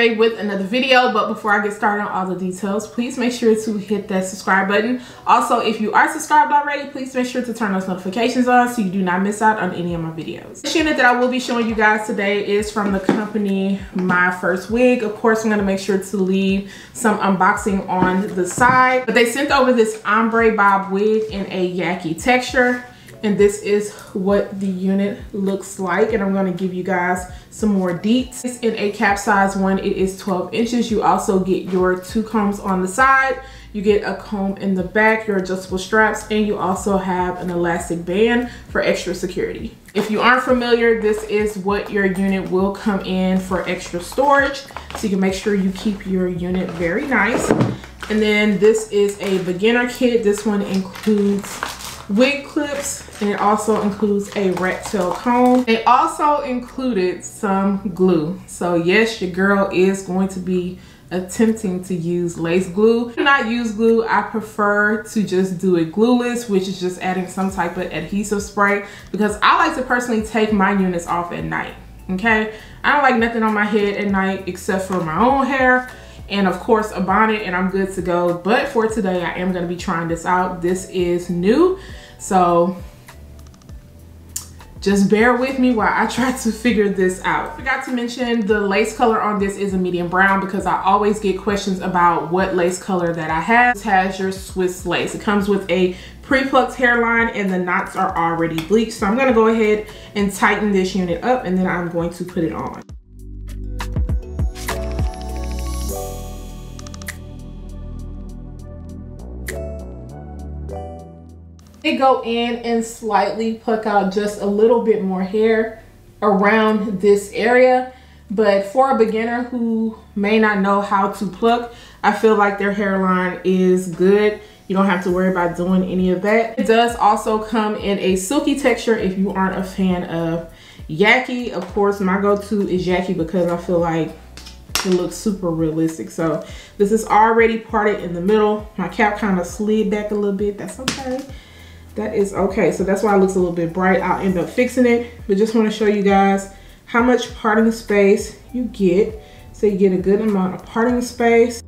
today with another video, but before I get started on all the details, please make sure to hit that subscribe button. Also, if you are subscribed already, please make sure to turn those notifications on so you do not miss out on any of my videos. The unit that I will be showing you guys today is from the company Myfirstwig. Of course, I'm going to make sure to leave some unboxing on the side, but they sent over this ombre bob wig in a yaki texture. And this is what the unit looks like, and I'm going to give you guys some more deets. It's in a cap size one. It is 12 inches. You also get your 2 combs on the side. You get a comb in the back, your adjustable straps, and you also have an elastic band for extra security. If you aren't familiar, this is what your unit will come in for extra storage, so you can make sure you keep your unit very nice. And then this is a beginner kit. This one includes wig clips, and it also includes a rat tail comb. They also included some glue. So yes, your girl is going to be attempting to use lace glue. I do not use glue. I prefer to just do it glueless, which is just adding some type of adhesive spray, because I like to personally take my units off at night. Okay, I don't like nothing on my head at night except for my own hair and of course a bonnet, and I'm good to go. But for today, I am going to be trying this out. This is new, so just bear with me while I try to figure this out. I forgot to mention the lace color on this is a medium brown, because I always get questions about what lace color that I have. This has your Swiss lace. It comes with a pre-plucked hairline and the knots are already bleached. So I'm going to go ahead and tighten this unit up, and then I'm going to put it on. They go in and slightly pluck out just a little bit more hair around this area, but for a beginner who may not know how to pluck, I feel like their hairline is good. You don't have to worry about doing any of that. It does also come in a silky texture if you aren't a fan of yaki. Of course, my go-to is yaki because I feel like it looks super realistic. So this is already parted in the middle. My cap kind of slid back a little bit. That's okay. That is okay. So that's why it looks a little bit bright. I'll end up fixing it, but just want to show you guys how much parting space you get. So you get a good amount of parting space.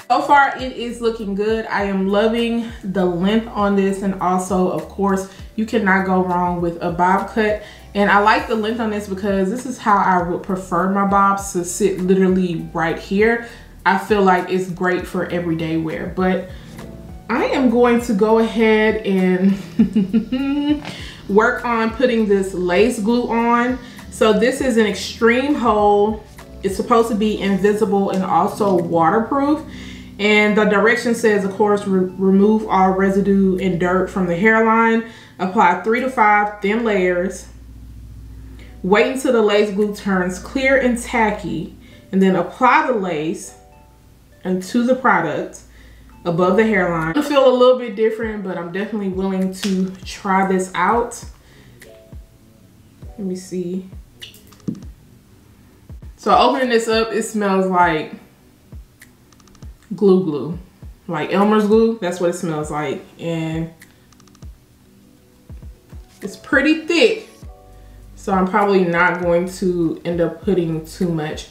So far it is looking good. I am loving the length on this, and also of course you cannot go wrong with a bob cut. And I like the length on this because this is how I would prefer my bobs to sit, literally right here. I feel like it's great for everyday wear, but I am going to go ahead and work on putting this lace glue on. So this is an extreme hold. It's supposed to be invisible and also waterproof. And the direction says, of course, remove all residue and dirt from the hairline. Apply 3 to 5 thin layers. Wait until the lace glue turns clear and tacky, and then apply the lace into the product above the hairline. I feel a little bit different, but I'm definitely willing to try this out. Let me see. So opening this up, it smells like glue, like Elmer's glue. That's what it smells like, and it's pretty thick, so I'm probably not going to end up putting too much.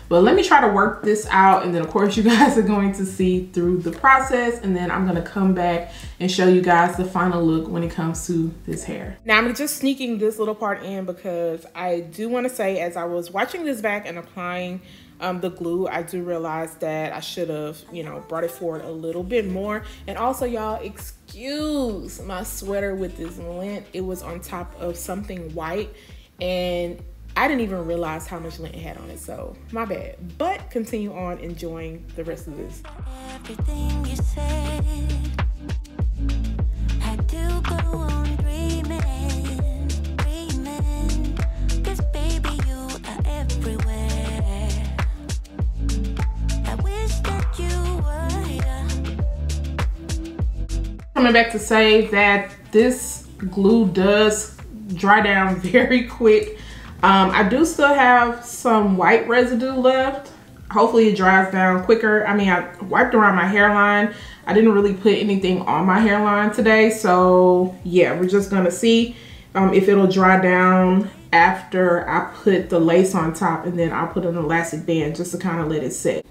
But let me try to work this out, and then of course you guys are going to see through the process, and then I'm gonna come back and show you guys the final look when it comes to this hair. Now I'm just sneaking this little part in because I do want to say, as I was watching this back and applying the glue, I do realize that I should have, you know, brought it forward a little bit more. And also, y'all, excuse my sweater with this lint. It was on top of something white, and I didn't even realize how much lint it had on it, so my bad. But continue on enjoying the rest of this. Everything you said, I do go on dreaming, dreaming, 'cause baby you are everywhere. I wish that you were. Coming back to say that this glue does dry down very quick. I do still have some white residue left. Hopefully it dries down quicker. I mean, I wiped around my hairline. I didn't really put anything on my hairline today. So yeah, we're just gonna see if it'll dry down after I put the lace on top, and then I'll put an elastic band just to kind of let it set.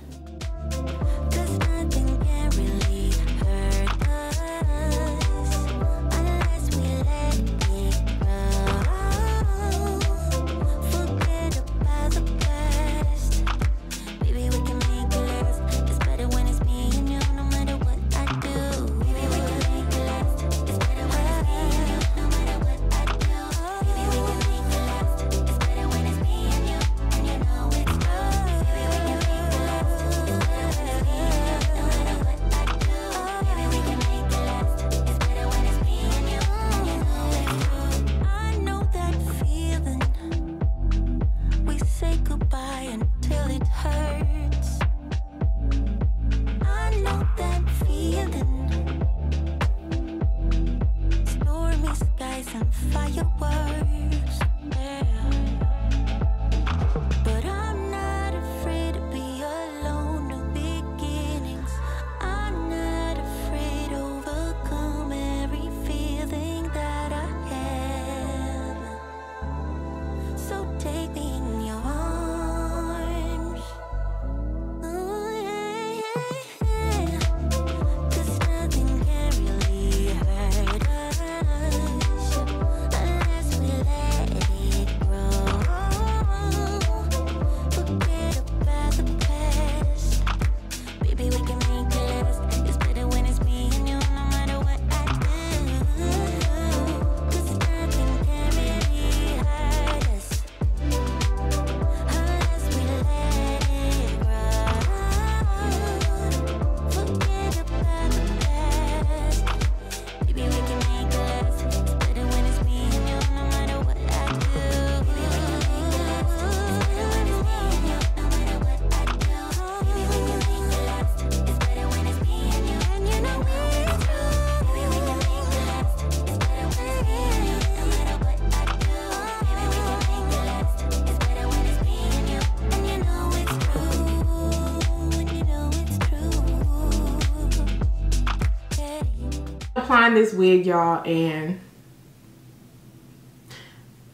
Applying this wig, y'all, and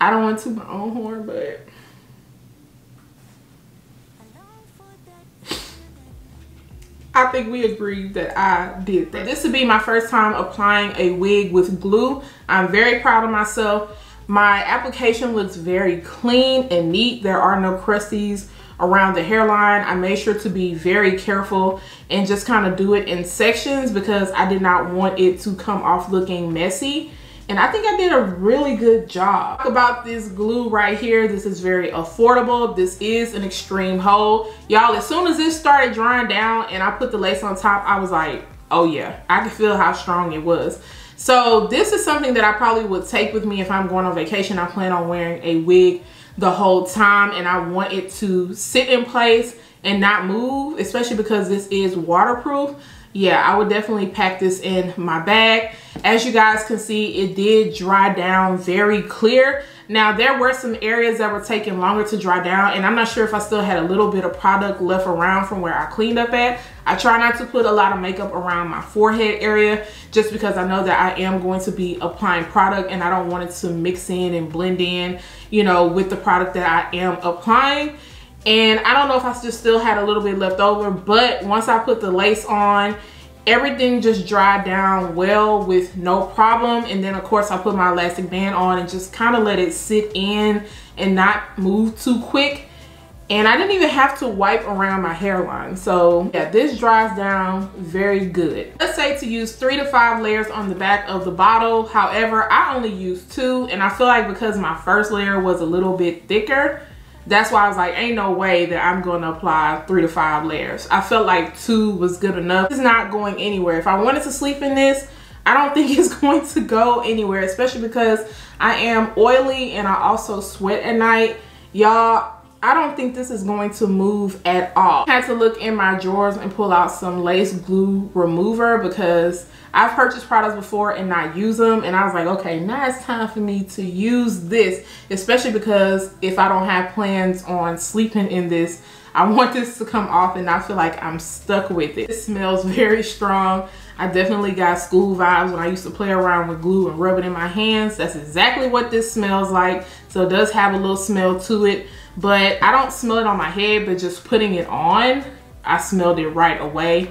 I don't want to toot my own horn, but I think we agreed that I did that. This would be my first time applying a wig with glue. I'm very proud of myself. My application looks very clean and neat. There are no crusties around the hairline. I made sure to be very careful and just kind of do it in sections because I did not want it to come off looking messy. And I think I did a really good job. Talk about this glue right here. This is very affordable. This is an extreme hold. Y'all, as soon as this started drying down and I put the lace on top, I was like, oh yeah, I could feel how strong it was. So this is something that I probably would take with me if I'm going on vacation. I plan on wearing a wig the whole time and I want it to sit in place and not move, especially because this is waterproof. Yeah, I would definitely pack this in my bag. As you guys can see, it did dry down very clear. Now, there were some areas that were taking longer to dry down, and I'm not sure if I still had a little bit of product left around from where I cleaned up at. I try not to put a lot of makeup around my forehead area just because I know that I am going to be applying product and I don't want it to mix in and blend in, you know, with the product that I am applying. And I don't know if I just still had a little bit left over, but once I put the lace on, everything just dried down well with no problem. And then of course I put my elastic band on and just kind of let it sit in and not move too quick. And I didn't even have to wipe around my hairline. So yeah, this dries down very good. Let's say to use 3 to 5 layers on the back of the bottle. However, I only used 2, and I feel like because my first layer was a little bit thicker, that's why I was like, ain't no way that I'm going to apply 3 to 5 layers. I felt like 2 was good enough. It's not going anywhere. If I wanted to sleep in this, I don't think it's going to go anywhere, especially because I am oily and I also sweat at night. Y'all, I don't think this is going to move at all. I had to look in my drawers and pull out some lace glue remover because I've purchased products before and not use them, and I was like, okay, now it's time for me to use this, especially because if I don't have plans on sleeping in this, I want this to come off and not feel like I'm stuck with it. It smells very strong. I definitely got school vibes when I used to play around with glue and rub it in my hands. That's exactly what this smells like. So it does have a little smell to it, but I don't smell it on my head, but just putting it on, I smelled it right away.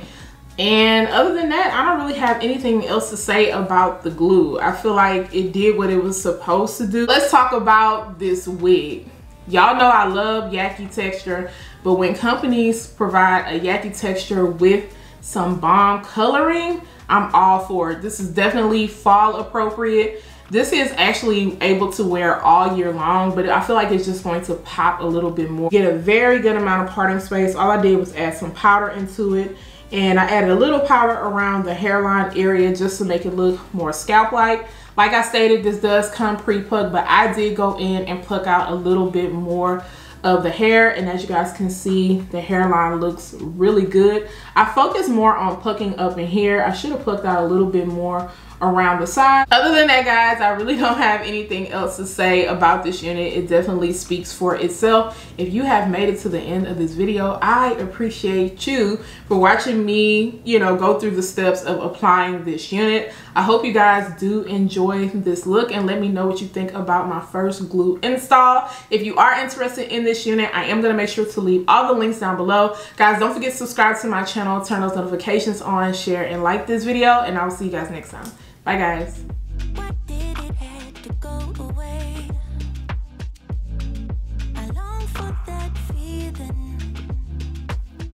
And other than that, I don't really have anything else to say about the glue. I feel like it did what it was supposed to do. Let's talk about this wig. Y'all know I love yaki texture, but when companies provide a yaki texture with some bomb coloring, I'm all for it. This is definitely fall appropriate. This is actually able to wear all year long, but I feel like it's just going to pop a little bit more. Get a very good amount of parting space. All I did was add some powder into it, and I added a little powder around the hairline area just to make it look more scalp-like. Like I stated, this does come pre-plucked, but I did go in and pluck out a little bit more of the hair, and as you guys can see, the hairline looks really good. I focus more on plucking up in here. I should have plucked out a little bit more around the side. Other than that, guys, I really don't have anything else to say about this unit. It definitely speaks for itself. If you have made it to the end of this video, I appreciate you for watching me, you know, go through the steps of applying this unit. I hope you guys do enjoy this look, and let me know what you think about my first glue install. If you are interested in this unit, I am going to make sure to leave all the links down below. Guys, don't forget to subscribe to my channel, turn those notifications on, share and like this video, and I will see you guys next time. Bye guys.